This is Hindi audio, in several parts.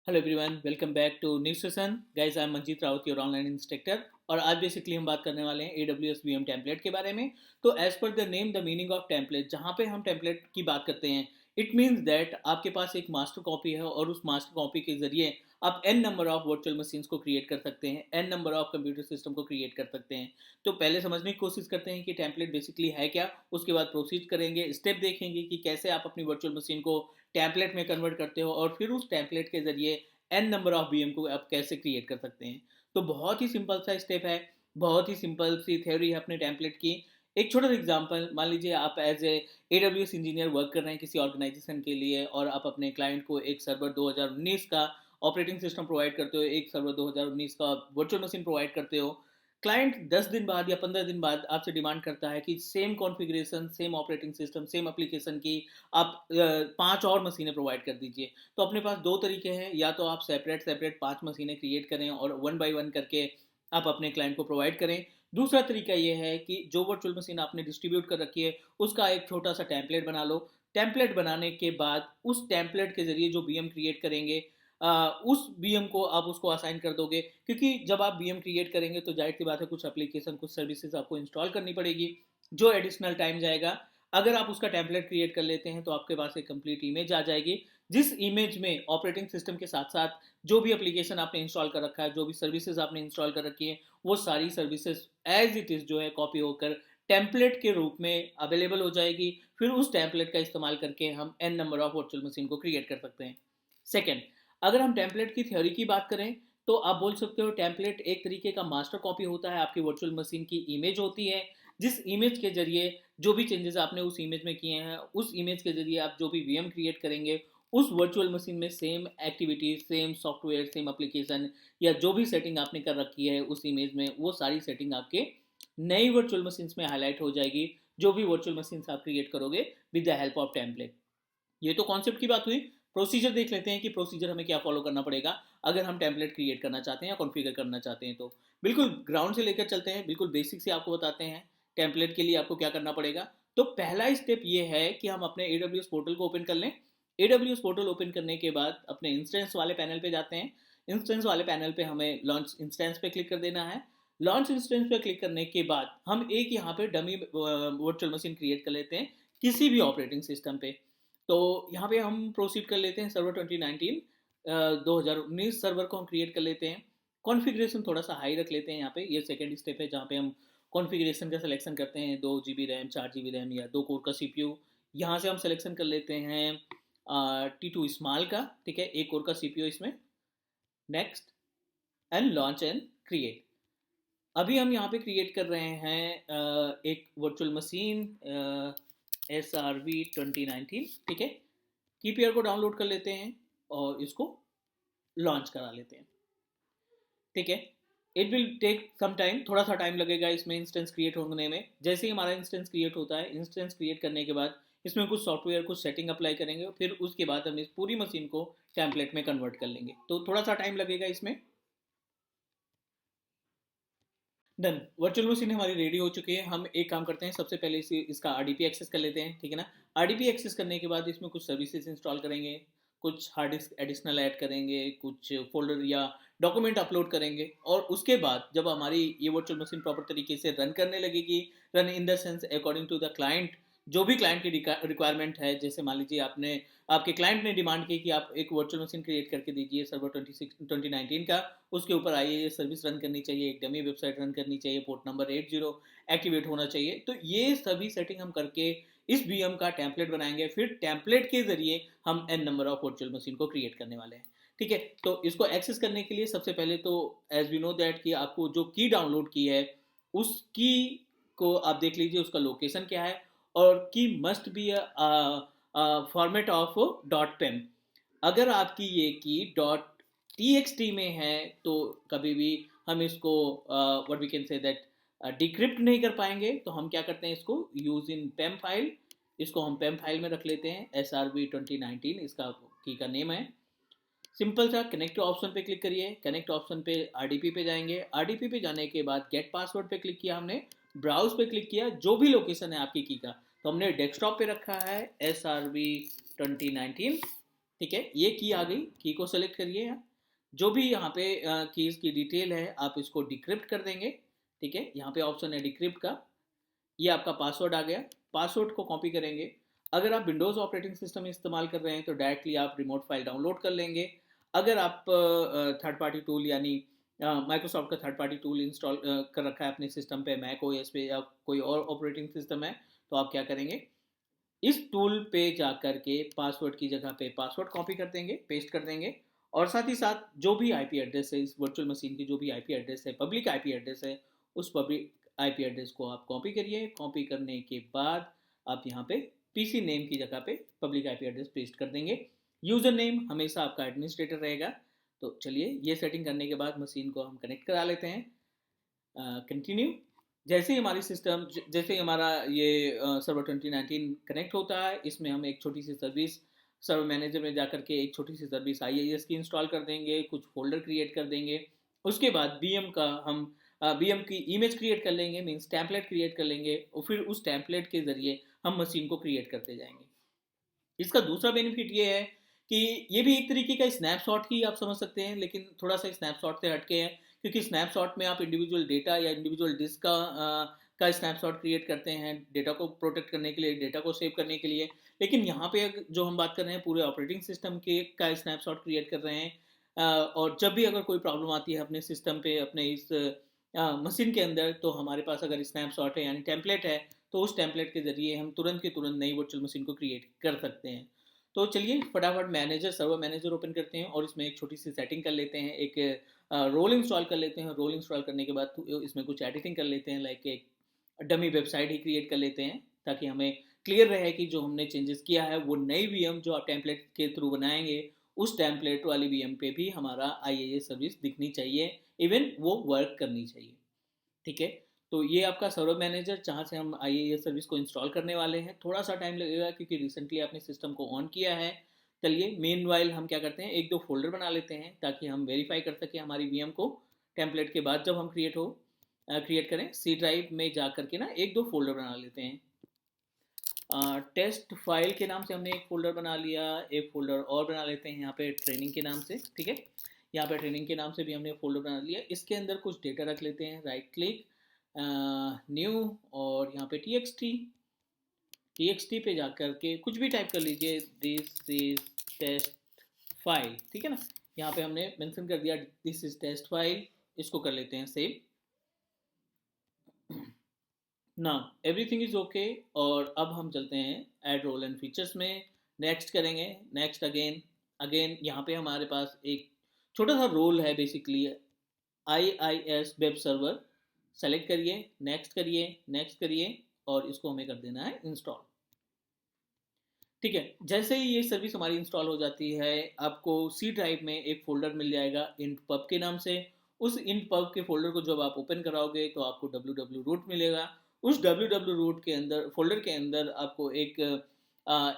Hello everyone, welcome back to new session. Guys, I am Manjeet Raut, your online instructor. और आज बेसिकली हम बात करने वाले हैं AWS VM टेम्पलेट के बारे में। तो as per the name the meaning of template, जहाँ पे हम टेम्पलेट की बात करते हैं, इट मीन्स दैट आपके पास एक मास्टर कॉपी है और उस मास्टर कॉपी के जरिए आप n number of virtual machines को क्रिएट कर सकते हैं, n number of computer system को क्रिएट कर सकते हैं। तो पहले समझने की कोशिश करते हैं कि टेम्पलेट बेसिकली है क्या। उसके बाद प्रोसीड करेंगे, स्टेप देखेंगे कि कैसे आप अपनी वर्चुअल मशीन को टेम्पलेट में कन्वर्ट करते हो और फिर उस टेम्पलेट के जरिए n नंबर ऑफ VM को आप कैसे क्रिएट कर सकते हैं। तो बहुत ही सिंपल सा स्टेप है, बहुत ही सिंपल सी थ्योरी है अपने टेम्पलेट की। एक छोटा सा एग्जांपल मान लीजिए, आप as a AWS engineer work कर रहे हैं किसी ऑर्गेनाइजेशन के लिए और आप अपने क्लाइंट को एक सर्वर 2019 का ऑपरेटिंग सिस्टम प्रोवाइड करते हो, एक सर्वर 2019 का वर्चुअल मशीन प्रोवाइड करते हो। क्लाइंट 10 दिन बाद या 15 दिन बाद आपसे डिमांड करता है कि same configuration, same operating system, same application की आप 5 और मशीनें प्रोवाइड कर दीजिए। तो अपने पास 2 तरीके हैं, या तो आप सेपरेट 5 मशीनें क्रिएट करें और वन बाय वन करके आप अपने क्लाइंट को प्रोवाइड करें। दूसरा तरीका ये है कि जो वर्चुअल मशीन आपने डिस्ट्रीब्यूट कर रखी है, उसका एक छोटा सा टेम्पलेट बना लो। टेम्पलेट बनाने के बाद उस टेम्पलेट के ज़रिए जो VM क्रिएट करेंगे, उस VM को आप उसको असाइन कर दोगे, क्योंकि जब आप VM क्रिएट करेंगे तो जाहिर सी बात है कुछ एप्लीकेशन, कुछ सर्विसेज आपको इंस्टॉल करनी पड़ेगी, जो एडिशनल टाइम जाएगा। अगर आप उसका टेम्पलेट क्रिएट कर लेते हैं तो आपके पास एक कंप्लीट इमेज आ जाएगी, जिस इमेज में ऑपरेटिंग सिस्टम के साथ साथ जो भी एप्लीकेशन आपने इंस्टॉल कर रखा है, जो भी सर्विसेज आपने इंस्टॉल कर रखी है, वो सारी सर्विसेज एज इट इज़ जो है कॉपी होकर टेम्पलेट के रूप में अवेलेबल हो जाएगी। फिर उस टेम्पलेट का इस्तेमाल करके हम n number of virtual machine को क्रिएट कर सकते हैं। सेकेंड, अगर हम टेम्पलेट की थ्योरी की बात करें तो आप बोल सकते हो टेम्पलेट एक तरीके का मास्टर कॉपी होता है, आपकी वर्चुअल मशीन की इमेज होती है, जिस इमेज के जरिए जो भी चेंजेस आपने उस इमेज में किए हैं, उस इमेज के जरिए आप जो भी VM क्रिएट करेंगे, उस वर्चुअल मशीन में same activities, same software, same application या जो भी सेटिंग आपने कर रखी है उस इमेज में, वो सारी सेटिंग आपके नई वर्चुअल मशीन में हाईलाइट हो जाएगी, जो भी वर्चुअल मशीन आप क्रिएट करोगे with the help of template. ये तो कॉन्सेप्ट की बात हुई। प्रोसीजर देख लेते हैं कि प्रोसीजर हमें क्या फॉलो करना पड़ेगा अगर हम टेम्पलेट क्रिएट करना चाहते हैं या कॉन्फ़िगर करना चाहते हैं। तो बिल्कुल ग्राउंड से लेकर चलते हैं, बिल्कुल बेसिक से आपको बताते हैं टेम्पलेट के लिए आपको क्या करना पड़ेगा। तो पहला स्टेप ये है कि हम अपने AWS पोर्टल को ओपन कर लें। AWS पोर्टल ओपन करने के बाद अपने इंस्टेंस वाले पैनल पे जाते हैं। इंस्टेंस वाले पैनल पे हमें लॉन्च इंस्टेंस पे क्लिक कर देना है। लॉन्च इंस्टेंस पे क्लिक करने के बाद हम एक यहाँ पे डमी वर्चुअल मशीन क्रिएट कर लेते हैं किसी भी ऑपरेटिंग सिस्टम पे। तो यहाँ पे हम प्रोसीड कर लेते हैं सर्वर 2019, 2019 सर्वर को हम क्रिएट कर लेते हैं। कॉन्फ़िगरेशन थोड़ा सा हाई रख लेते हैं यहाँ पे, ये सेकंड स्टेप है जहाँ पे हम कॉन्फ़िगरेशन का सिलेक्शन करते हैं, 2 GB रैम, 4 GB रैम या 2 कोर का CPU। यहाँ से हम सिलेक्शन कर लेते हैं T2 स्मॉल का, ठीक है, 1 कोर का CPU इसमें। Next and launch and create. अभी हम यहाँ पे क्रिएट कर रहे हैं एक वर्चुअल मशीन SRV 2019, ठीक है। कीपीआर को डाउनलोड कर लेते हैं और इसको लॉन्च करा लेते हैं, ठीक है। It will take some time, थोड़ा सा टाइम लगेगा इसमें इंस्टेंस क्रिएट होने में। जैसे ही हमारा इंस्टेंस क्रिएट होता है, इंस्टेंस क्रिएट करने के बाद इसमें कुछ सॉफ्टवेयर, कुछ सेटिंग अप्लाई करेंगे, फिर उसके बाद हम इस पूरी मशीन को टेम्पलेट में कन्वर्ट कर लेंगे। तो थोड़ा सा टाइम लगेगा इसमें। डन, वर्चुअल मशीन हमारी रेडी हो चुकी है। हम एक काम करते हैं, सबसे पहले इसका RDP एक्सेस कर लेते हैं, ठीक है ना। RDP एक्सेस करने के बाद इसमें कुछ सर्विसेज इंस्टॉल करेंगे, कुछ हार्ड डिस्क एडिशनल ऐड करेंगे, कुछ फोल्डर या डॉक्यूमेंट अपलोड करेंगे, और उसके बाद जब हमारी ये वर्चुअल मशीन प्रॉपर तरीके से रन करने लगेगी, run in the sense according to the client, जो भी क्लाइंट की रिक्वायरमेंट है। जैसे मान लीजिए आपके क्लाइंट ने डिमांड की कि आप एक वर्चुअल मशीन क्रिएट करके दीजिए सर्वर 2019 का, उसके ऊपर आइए सर्विस रन करनी चाहिए, एक डमी वेबसाइट रन करनी चाहिए, पोर्ट नंबर 80 एक्टिवेट होना चाहिए। तो ये सभी सेटिंग हम करके इस VM का टेम्पलेट बनाएंगे, फिर टेम्पलेट के जरिए हम n number of virtual machine को क्रिएट करने वाले हैं, ठीक है। तो इसको एक्सेस करने के लिए सबसे पहले तो एज वी नो दैट कि आपको जो की डाउनलोड की है उस की को आप देख लीजिए, उसका लोकेशन क्या है, और की must be format of .pem। अगर आपकी ये की .txt में है तो कभी भी हम इसको what we can say that decrypt नहीं कर पाएंगे। तो हम क्या करते हैं, इसको यूज इन पेम फाइल, इसको हम पेम फाइल में रख लेते हैं। SRV 2019 इसका की का नेम है। सिंपल सा कनेक्ट ऑप्शन पे क्लिक करिए, कनेक्ट ऑप्शन पे RDP पे जाएंगे, RDP पे जाने के बाद गेट पासवर्ड पे क्लिक किया हमने, ब्राउज पे क्लिक किया, जो भी लोकेशन है आपकी की का, तो हमने डेस्कटॉप पे रखा है SRV 2019, ठीक है, ये की आ गई, की को सेलेक्ट करिए। जो भी यहाँ पे कीज़ की डिटेल है आप इसको डिक्रिप्ट कर देंगे। ठीक है, यहाँ पे ऑप्शन है डिक्रिप्ट का। ये आपका पासवर्ड आ गया, पासवर्ड को कॉपी करेंगे। अगर आप विंडोज़ ऑपरेटिंग सिस्टम इस्तेमाल कर रहे हैं तो डायरेक्टली आप रिमोट फाइल डाउनलोड कर लेंगे। अगर आप थर्ड पार्टी टूल यानी माइक्रोसॉफ्ट का थर्ड पार्टी टूल इंस्टॉल कर रखा है अपने सिस्टम पे, मैक ओएस पे या कोई और ऑपरेटिंग सिस्टम है, तो आप क्या करेंगे, इस टूल पे जा कर के पासवर्ड की जगह पे पासवर्ड कॉपी कर देंगे, पेस्ट कर देंगे। और साथ ही साथ जो भी आईपी एड्रेस है इस वर्चुअल मशीन की, जो भी आईपी एड्रेस है, पब्लिक आईपी एड्रेस है, उस पब्लिक आईपी एड्रेस को आप कॉपी करिए। कॉपी करने के बाद आप यहाँ पे पीसी नेम की जगह पे पब्लिक आईपी एड्रेस पेस्ट कर देंगे। यूज़र नेम हमेशा आपका एडमिनिस्ट्रेटर रहेगा। तो चलिए ये सेटिंग करने के बाद मशीन को हम कनेक्ट करा लेते हैं। कंटिन्यू। जैसे ही हमारी सिस्टम, जैसे ही हमारा ये सर्वर 2019 कनेक्ट होता है, इसमें हम एक छोटी सी सर्विस सर्वर मैनेजर में जाकर के एक छोटी सी सर्विस IIS की इंस्टॉल कर देंगे, कुछ फोल्डर क्रिएट कर देंगे। उसके बाद बीएम का हम बीएम की इमेज क्रिएट कर लेंगे, मीन्स टैम्पलेट क्रिएट कर लेंगे, और फिर उस टैम्पलेट के ज़रिए हम मशीन को क्रिएट करते जाएंगे। इसका दूसरा बेनिफिट ये है कि ये भी एक तरीके का स्नैपशॉट ही आप समझ सकते हैं, लेकिन थोड़ा सा स्नैपशॉट से हटके है, क्योंकि स्नैपशॉट में आप इंडिविजुअल डेटा या इंडिविजुअल डिस्क का स्नैपशॉट क्रिएट करते हैं डेटा को प्रोटेक्ट करने के लिए, डेटा को सेव करने के लिए। लेकिन यहाँ पे जो हम बात कर रहे हैं पूरे ऑपरेटिंग सिस्टम के का स्नैपशॉट क्रिएट कर रहे हैं। और जब भी अगर कोई प्रॉब्लम आती है अपने सिस्टम पे, अपने इस मशीन के अंदर, तो हमारे पास अगर स्नैपशॉट है यानी टेम्पलेट है, तो उस टेम्पलेट के जरिए हम तुरंत के तुरंत नई वर्चुअल मशीन को क्रिएट कर सकते हैं। तो चलिए फटाफट मैनेजर, सर्वर मैनेजर ओपन करते हैं और इसमें एक छोटी सी सेटिंग कर लेते हैं, एक रोल इंस्टॉल कर लेते हैं। रोल इंस्टॉल करने के बाद इसमें कुछ एडिटिंग कर लेते हैं, लाइक एक डमी वेबसाइट ही क्रिएट कर लेते हैं, ताकि हमें क्लियर रहे कि जो हमने चेंजेस किया है वो नई वीएम जो आप टेम्पलेट के थ्रू बनाएंगे, उस टेम्पलेट वाली वीएम पे भी हमारा IIS सर्विस दिखनी चाहिए, इवन वो वर्क करनी चाहिए। ठीक है, तो ये आपका सर्वर मैनेजर जहाँ से हम IIS सर्विस को इंस्टॉल करने वाले हैं। थोड़ा सा टाइम लगेगा क्योंकि रिसेंटली आपने सिस्टम को ऑन किया है। चलिए मेन वाइल हम क्या करते हैं, एक दो फोल्डर बना लेते हैं ताकि हम वेरीफाई कर सकें हमारी वीएम को। टेम्पलेट के बाद जब हम क्रिएट करें, सी ड्राइव में जा करके ना एक दो फोल्डर बना लेते हैं। टेस्ट फाइल के नाम से हमने एक फ़ोल्डर बना लिया, एक फ़ोल्डर और बना लेते हैं यहाँ पे ट्रेनिंग के नाम से। ठीक है, यहाँ पे ट्रेनिंग के नाम से भी हमने फ़ोल्डर बना लिया। इसके अंदर कुछ डेटा रख लेते हैं, राइट क्लिक, न्यू, और यहाँ पे TXT पे जा कर के कुछ भी टाइप कर लीजिए, दिस इज टेस्ट फाइल। ठीक है ना, यहाँ पे हमने मेंशन कर दिया दिस इज टेस्ट फाइल। इसको कर लेते हैं सेव। ना एवरीथिंग इज ओके। और अब हम चलते हैं ऐड रोल एंड फीचर्स में, नेक्स्ट करेंगे, नेक्स्ट अगेन। अगेन यहाँ पे हमारे पास एक छोटा सा रोल है basically, IIS web server. Select करिए, नेक्स्ट करिए, नेक्स्ट करिए, और इसको हमें कर देना है इंस्टॉल। ठीक है, जैसे ही ये सर्विस हमारी इंस्टॉल हो जाती है, आपको सी ड्राइव में एक फोल्डर मिल जाएगा इंट पब के नाम से। उस इंट पब के फोल्डर को जब आप ओपन कराओगे तो आपको www रूट मिलेगा। उस www रूट के अंदर, फोल्डर के अंदर आपको एक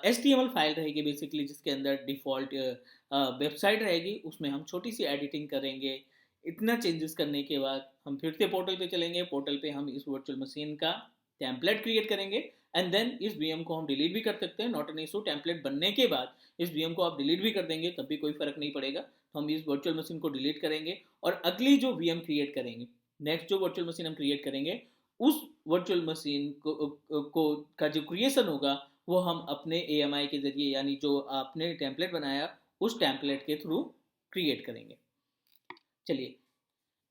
HTML फाइल रहेगी बेसिकली, जिसके अंदर डिफ़ॉल्ट वेबसाइट रहेगी। उसमें हम छोटी सी एडिटिंग करेंगे। इतना चेंजेस करने के बाद हम फिर से पोर्टल पे चलेंगे। पोर्टल पे हम इस वर्चुअल मशीन का टेम्पलेट क्रिएट करेंगे, एंड देन इस वीएम को हम डिलीट भी कर सकते हैं, नॉट एन इशू। टेम्पलेट बनने के बाद इस वीएम को आप डिलीट भी कर देंगे, तब भी कोई फर्क नहीं पड़ेगा। तो हम इस वर्चुअल मशीन को डिलीट करेंगे और अगली जो वीएम क्रिएट करेंगे, नेक्स्ट जो वर्चुअल मशीन हम क्रिएट करेंगे, उस वर्चुअल मशीन को का जो क्रिएशन होगा वो हम अपने AMI के जरिए, यानी जो आपने टेम्पलेट बनाया उस टेम्पलेट के थ्रू क्रिएट करेंगे। चलिए,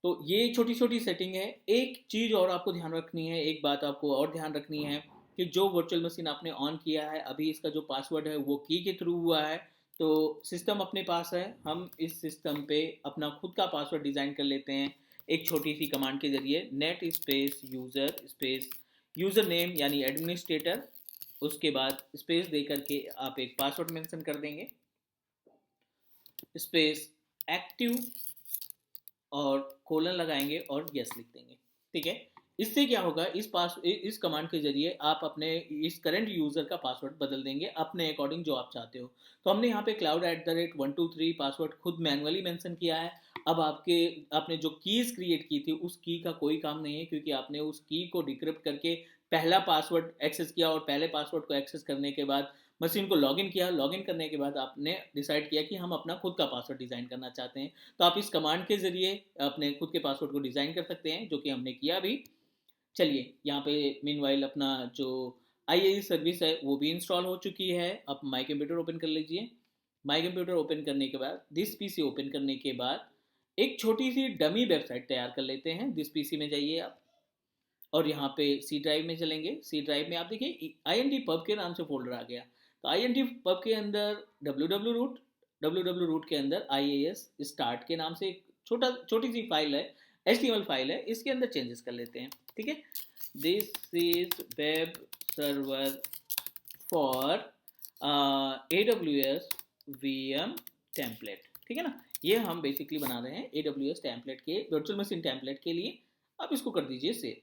तो ये छोटी छोटी सेटिंग है। एक चीज़ और आपको ध्यान रखनी है, एक बात आपको और ध्यान रखनी है कि जो वर्चुअल मशीन आपने ऑन किया है, अभी इसका जो पासवर्ड है वो की के थ्रू हुआ है। तो सिस्टम अपने पास है, हम इस सिस्टम पे अपना खुद का पासवर्ड डिज़ाइन कर लेते हैं एक छोटी सी कमांड के जरिए, नेट स्पेस यूज़र नेम यानी एडमिनिस्ट्रेटर, उसके बाद स्पेस दे करके आप एक पासवर्ड मेंशन कर देंगे, स्पेस एक्टिव, और कोलन लगाएंगे और यस लिख देंगे। ठीक है, इससे क्या होगा, इस कमांड के जरिए आप अपने इस करंट यूज़र का पासवर्ड बदल देंगे अपने अकॉर्डिंग जो आप चाहते हो। तो हमने यहाँ पे cloud@123 पासवर्ड खुद मैनुअली मेंशन किया है। अब आपने जो कीज़ क्रिएट की थी उस की का कोई काम नहीं है, क्योंकि आपने उस की को डिक्रिप्ट करके पहला पासवर्ड एक्सेस किया, और पहले पासवर्ड को एक्सेस करने के बाद मशीन को लॉगिन किया, लॉगिन करने के बाद आपने डिसाइड किया कि हम अपना खुद का पासवर्ड डिज़ाइन करना चाहते हैं, तो आप इस कमांड के ज़रिए अपने खुद के पासवर्ड को डिज़ाइन कर सकते हैं, जो कि हमने किया अभी। चलिए यहाँ पे मीनवाइल अपना जो आई सर्विस है वो भी इंस्टॉल हो चुकी है। आप माई कंप्यूटर ओपन कर लीजिए। माई कंप्यूटर ओपन करने के बाद दिस पीसी ओपन करने के बाद एक छोटी सी डमी वेबसाइट तैयार कर लेते हैं। दिस पीसी में जाइए आप, और यहाँ पे सी ड्राइव में चलेंगे। सी ड्राइव में आप देखिए आई एन टी पब के नाम से फोल्डर आ गया। तो आई एन टी पब के अंदर डब्ल्यू रूट के अंदर आई ए एस स्टार्ट के नाम से एक छोटी सी फाइल है, H T M L file है, इसके अंदर चेंजेस कर लेते हैं। ठीक है, this is web server for A W S V M template. ठीक है ना, ये हम बेसिकली बना रहे हैं ए डब्ल्यू एस टेम्पलेट के, वर्चुअल मशीन टेम्पलेट के लिए। आप इसको कर दीजिए सेव।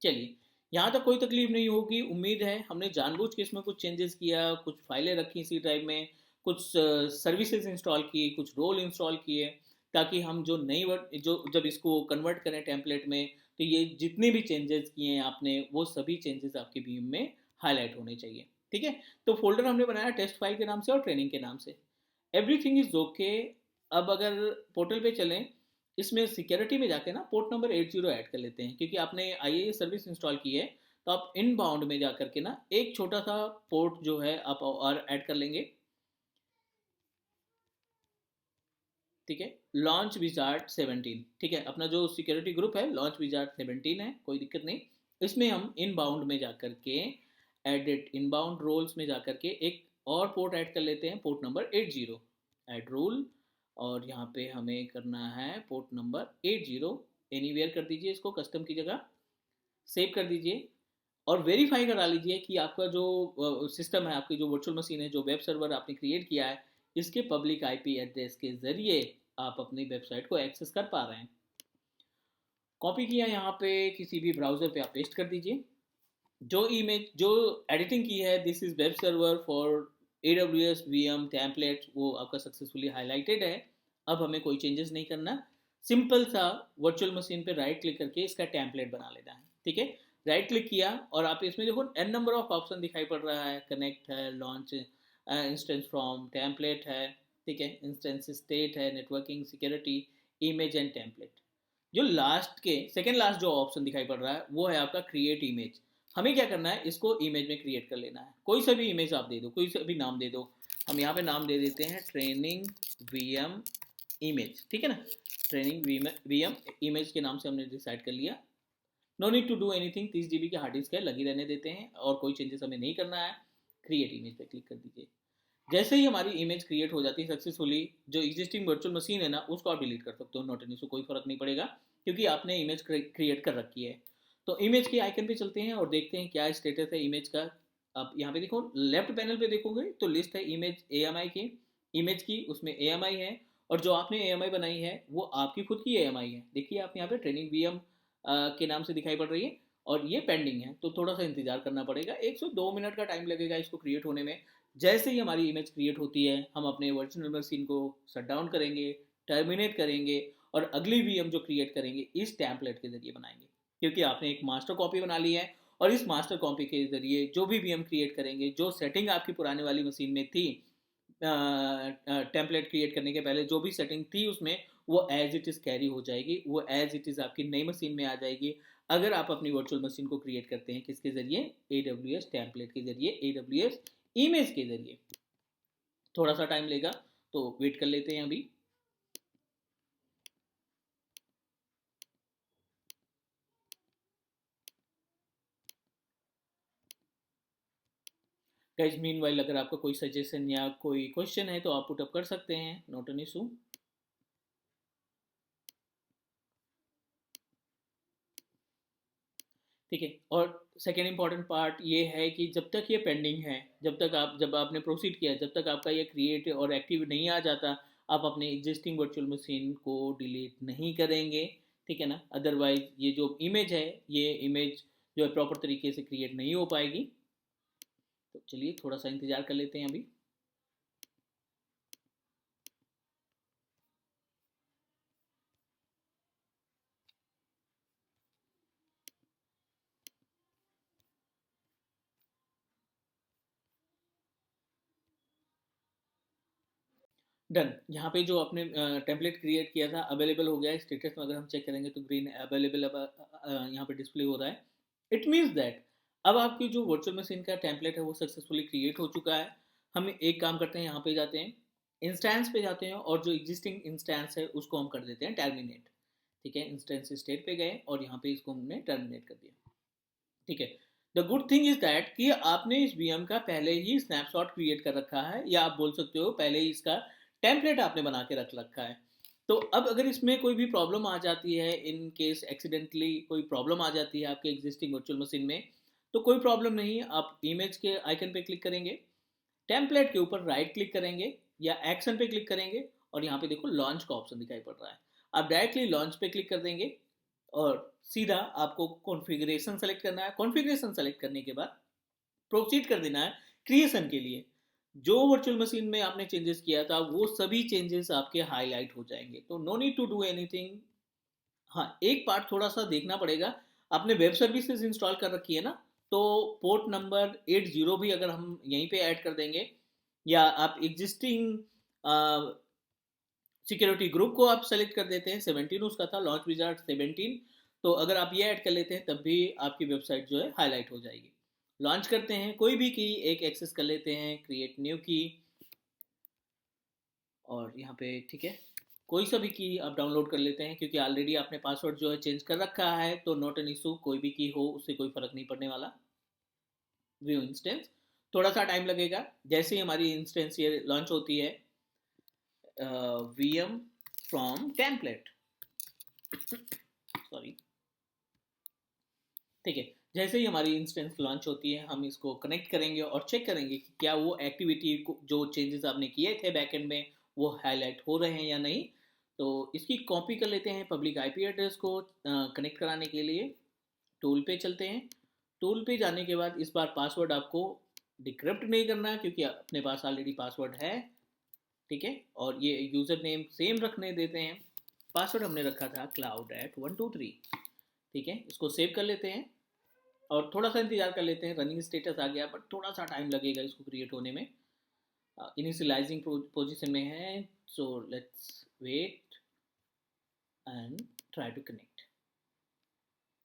चलिए, यहाँ तक कोई तकलीफ नहीं होगी उम्मीद है। हमने जानबूझ के इसमें कुछ चेंजेस किया, कुछ फाइलें रखी सी ड्राइव में, कुछ सर्विसेज इंस्टॉल किए, कुछ रोल इंस्टॉल किए, ताकि हम जो नई वर्ड जो जब इसको कन्वर्ट करें टेम्पलेट में, तो ये जितने भी चेंजेस किए हैं आपने, वो सभी चेंजेस आपके बीम में हाईलाइट होने चाहिए। ठीक है, तो फोल्डर हमने बनाया टेस्ट फाइल के नाम से और ट्रेनिंग के नाम से। Everything is okay. अब अगर पोर्टल पे चलें, इसमें सिक्योरिटी में जाके ना पोर्ट नंबर 80 ऐड कर लेते हैं, क्योंकि आपने आई सर्विस इंस्टॉल की है। तो आप इन बाउंड में जा करके ना एक छोटा सा पोर्ट जो है आप और ऐड कर लेंगे। ठीक है, लॉन्च विजार्ड 17। ठीक है, अपना जो सिक्योरिटी ग्रुप है लॉन्च विजार्ड 17 है, कोई दिक्कत नहीं। इसमें हम इन बाउंड में जा करके एडिट इन बाउंड रोल्स में जा करके एक और पोर्ट ऐड कर लेते हैं, पोर्ट नंबर 80। ऐड रूल, और यहाँ पे हमें करना है पोर्ट नंबर 80। एनीवेयर कर दीजिए इसको कस्टम की जगह, सेव कर दीजिए और वेरीफाई करा लीजिए कि आपका जो सिस्टम है, आपकी जो वर्चुअल मशीन है, जो वेब सर्वर आपने क्रिएट किया है, इसके पब्लिक आईपी एड्रेस के ज़रिए आप अपनी वेबसाइट को एक्सेस कर पा रहे हैं। कॉपी किया यहाँ पे किसी भी ब्राउज़र पे आप पेस्ट कर दीजिए। जो इमेज जो एडिटिंग की है, this is web server for A W S V M template, वो आपका सक्सेसफुली हाईलाइटेड है। अब हमें कोई चेंजेस नहीं करना, सिंपल सा वर्चुअल मशीन पे राइट क्लिक करके इसका टैम्पलेट बना लेना है। ठीक है, राइट क्लिक किया और आप इसमें देखो एन नंबर ऑफ ऑप्शन दिखाई पड़ रहा है, कनेक्ट है, लॉन्च इंस्टेंस फ्रॉम टेम्पलेट है, ठीक है, इंस्टेंस स्टेट है, networking, security, image and template. जो लास्ट के सेकेंड लास्ट जो ऑप्शन दिखाई पड़ रहा है वो है आपका क्रिएट इमेज। हमें क्या करना है, इसको इमेज में क्रिएट कर लेना है। कोई सा भी इमेज आप दे दो, कोई सा भी नाम दे दो। हम यहाँ पे नाम दे देते हैं ट्रेनिंग वीएम इमेज। ठीक है ना, ट्रेनिंग वीएम इमेज के नाम से हमने डिसाइड कर लिया। No need to do anything, 30 GB की हार्ड डिस्क है, लगी रहने देते हैं और कोई चेंजेस हमें नहीं करना है। क्रिएट इमेज पे क्लिक कर दीजिए। जैसे ही हमारी इमेज क्रिएट हो जाती है सक्सेसफुली, जो एग्जिस्टिंग वर्चुअल मशीन है ना, उसको आप डिलीट कर सकते हो, नॉट एन इशू, कोई फर्क नहीं पड़ेगा, क्योंकि आपने इमेज क्रिएट कर रखी है। तो इमेज के आइकन पे चलते हैं और देखते हैं क्या स्टेटस है इमेज का। आप यहाँ पे देखो, लेफ्ट पैनल पे देखोगे तो लिस्ट है इमेज AMI की, इमेज की, उसमें AMI है, और जो आपने AMI बनाई है वो आपकी खुद की AMI है। देखिए आप यहाँ पे ट्रेनिंग VM के नाम से दिखाई पड़ रही है, और ये पेंडिंग है, तो थोड़ा सा इंतजार करना पड़ेगा, 1 से 2 मिनट का टाइम लगेगा इसको क्रिएट होने में। जैसे ही हमारी इमेज क्रिएट होती है, हम अपने वर्चुअल मशीन को शट डाउन करेंगे, टर्मिनेट करेंगे, और अगली VM जो क्रिएट करेंगे इस टैम्पलेट के जरिए बनाएंगे, क्योंकि आपने एक मास्टर कॉपी बना ली है। और इस मास्टर कॉपी के जरिए जो भी VM क्रिएट करेंगे, जो सेटिंग आपकी पुराने वाली मशीन में थी टेम्पलेट क्रिएट करने के पहले, जो भी सेटिंग थी उसमें, वो एज इट इज़ कैरी हो जाएगी, वो एज इट इज़ आपकी नई मशीन में आ जाएगी। अगर आप अपनी वर्चुअल मशीन को क्रिएट करते हैं किसके जरिए, AWS टेम्पलेट के जरिए, AWS इमेज के जरिए। थोड़ा सा टाइम लेगा, तो वेट कर लेते हैं अभी। गाइज मीनवाइल अगर आपका कोई सजेशन या कोई क्वेश्चन है तो आप पुट अप कर सकते हैं, नॉट एन इशू। ठीक है, और सेकेंड इंपॉर्टेंट पार्ट ये है कि जब तक ये पेंडिंग है, जब आपने प्रोसीड किया, जब तक आपका ये क्रिएट और एक्टिव नहीं आ जाता, आप अपने एग्जिस्टिंग वर्चुअल मशीन को डिलीट नहीं करेंगे। ठीक है ना, अदरवाइज ये जो इमेज है, ये इमेज जो है प्रॉपर तरीके से क्रिएट नहीं हो पाएगी। तो चलिए थोड़ा सा इंतजार कर लेते हैं अभी। डन। यहाँ पे जो आपने टेम्पलेट क्रिएट किया था अवेलेबल हो गया है। स्टेटस में अगर हम चेक करेंगे तो ग्रीन अवेलेबल यहाँ पे डिस्प्ले हो रहा है। इट मीन्स दैट अब आपकी जो वर्चुअल मशीन का टेम्पलेट है वो सक्सेसफुली क्रिएट हो चुका है। हम एक काम करते हैं, यहाँ पे जाते हैं, इंस्टेंस पे जाते हैं और जो एग्जिस्टिंग इंस्टेंस है उसको हम कर देते हैं टर्मिनेट। ठीक है, इंस्टेंस स्टेट पे गए और यहाँ पे इसको हमने टर्मिनेट कर दिया। ठीक है। The good thing is that कि आपने इस वीएम का पहले ही स्नैपशॉट क्रिएट कर रखा है, या आप बोल सकते हो पहले ही इसका टेम्पलेट आपने बना के रख रखा है। तो अब अगर इसमें कोई भी प्रॉब्लम आ जाती है, इन केस एक्सीडेंटली कोई प्रॉब्लम आ जाती है आपके एग्जिस्टिंग वर्चुअल मशीन में, तो कोई प्रॉब्लम नहीं। आप इमेज के आइकन पे क्लिक करेंगे, टेम्पलेट के ऊपर राइट क्लिक करेंगे या एक्शन पे क्लिक करेंगे और यहाँ पे देखो लॉन्च का ऑप्शन दिखाई पड़ रहा है। आप डायरेक्टली लॉन्च पे क्लिक कर देंगे और सीधा आपको कॉन्फ़िगरेशन सेलेक्ट करना है। कॉन्फ़िगरेशन सेलेक्ट करने के बाद प्रोसीड कर देना है क्रिएशन के लिए। जो वर्चुअल मशीन में आपने चेंजेस किया था वो सभी चेंजेस आपके हाईलाइट हो जाएंगे, तो no need to do anything. हाँ, एक पार्ट थोड़ा सा देखना पड़ेगा। आपने वेब सर्विसेज इंस्टॉल कर रखी है ना, तो पोर्ट नंबर 80 भी अगर हम यहीं पे ऐड कर देंगे, या आप एग्जिस्टिंग सिक्योरिटी ग्रुप को आप सेलेक्ट कर देते हैं, 17 उसका था, लॉन्च विजार्ड 17, तो अगर आप ये ऐड कर लेते हैं तब भी आपकी वेबसाइट जो है हाईलाइट हो जाएगी। लॉन्च करते हैं, कोई भी की एक एक्सेस कर लेते हैं, क्रिएट न्यू की, और यहाँ पे ठीक है कोई सा भी की आप डाउनलोड कर लेते हैं, क्योंकि ऑलरेडी आपने पासवर्ड जो है चेंज कर रखा है, तो नॉट एन इशू, कोई भी की हो उससे कोई फर्क नहीं पड़ने वाला। व्यू इंस्टेंस, थोड़ा सा टाइम लगेगा। जैसे ही हमारी इंस्टेंस ये लॉन्च होती है, VM फ्रॉम टेम्पलेट, सॉरी, ठीक है, जैसे ही हमारी इंस्टेंस लॉन्च होती है हम इसको कनेक्ट करेंगे और चेक करेंगे कि क्या वो एक्टिविटी को जो चेंजेस आपने किए थे बैकएंड में वो हाईलाइट हो रहे हैं या नहीं। तो इसकी कॉपी कर लेते हैं पब्लिक आईपी एड्रेस को कनेक्ट कराने के लिए। टूल पे चलते हैं। टूल पे जाने के बाद इस बार पासवर्ड आपको डिक्रिप्ट नहीं करना क्योंकि अपने पास ऑलरेडी पासवर्ड है। ठीक है, और ये यूज़र नेम सेम रखने देते हैं। पासवर्ड हमने रखा था cloud@123। ठीक है, इसको सेव कर लेते हैं और थोड़ा सा इंतजार कर लेते हैं। रनिंग स्टेटस आ गया, बट थोड़ा सा टाइम लगेगा इसको क्रिएट होने में। इनिशियलाइजिंग पोजीशन में है, so let's wait and try to connect.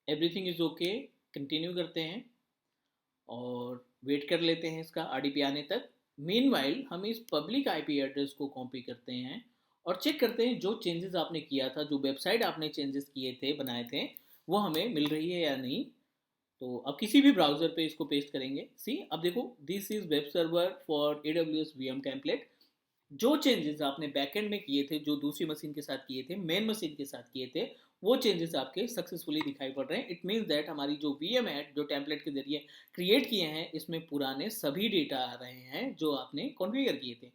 Everything is okay, continue करते हैं और वेट कर लेते हैं इसका RDP आने तक। मीनवाइल हम इस पब्लिक आईपी एड्रेस को कॉपी करते हैं और चेक करते हैं जो चेंजेस आपने किया था, जो वेबसाइट आपने चेंजेस किए थे, बनाए थे, वो हमें मिल रही है या नहीं। तो अब किसी भी ब्राउजर पे इसको पेस्ट करेंगे। सी, अब देखो, this is web server for AWS VM template. जो चेंजेस आपने बैकएंड में किए थे, जो दूसरी मशीन के साथ किए थे, मेन मशीन के साथ किए थे, वो चेंजेस आपके सक्सेसफुली दिखाई पड़ रहे हैं। इट मीन्स दैट हमारी जो VM है, जो टेम्पलेट के जरिए क्रिएट किए हैं, इसमें पुराने सभी डेटा आ रहे हैं जो आपने कॉन्फ़िगर किए थे।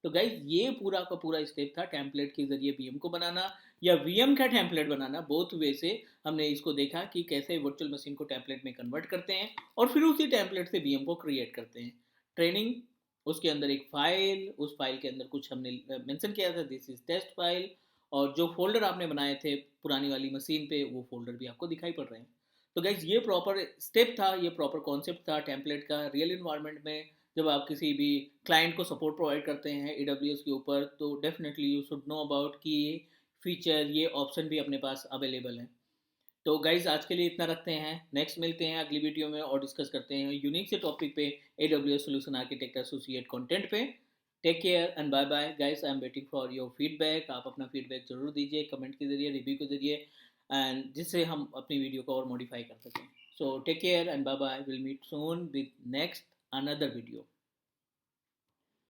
तो गाइज ये पूरा का पूरा स्टेप था टेम्पलेट के जरिए VM को बनाना या VM का टेम्पलेट बनाना। बोथ वे से हमने इसको देखा कि कैसे वर्चुअल मशीन को टेम्पलेट में कन्वर्ट करते हैं और फिर उसी टेम्पलेट से VM को क्रिएट करते हैं। ट्रेनिंग, उसके अंदर एक फाइल, उस फाइल के अंदर कुछ हमने मेंशन किया था, दिस इज टेस्ट फाइल, और जो फोल्डर आपने बनाए थे पुरानी वाली मशीन पे वो फोल्डर भी आपको दिखाई पड़ रहे हैं। तो गाइज ये प्रॉपर स्टेप था, ये प्रॉपर कॉन्सेप्ट था टेम्पलेट का। रियल इन्वायरमेंट में जब आप किसी भी क्लाइंट को सपोर्ट प्रोवाइड करते हैं AWS के ऊपर, तो definitely you should know about कि ये फीचर, ये ऑप्शन भी अपने पास अवेलेबल है। तो गाइज आज के लिए इतना रखते हैं, नेक्स्ट मिलते हैं अगली वीडियो में और डिस्कस करते हैं यूनिक से टॉपिक पे, AWS solution architect associate content पे। Take care and bye bye guys, I am waiting for your feedback. आप अपना फीडबैक जरूर दीजिए कमेंट के जरिए, रिव्यू के जरिए, एंड जिससे हम अपनी वीडियो को और मॉडिफाई कर सकें। So take care and bye bye, will meet soon with next another video.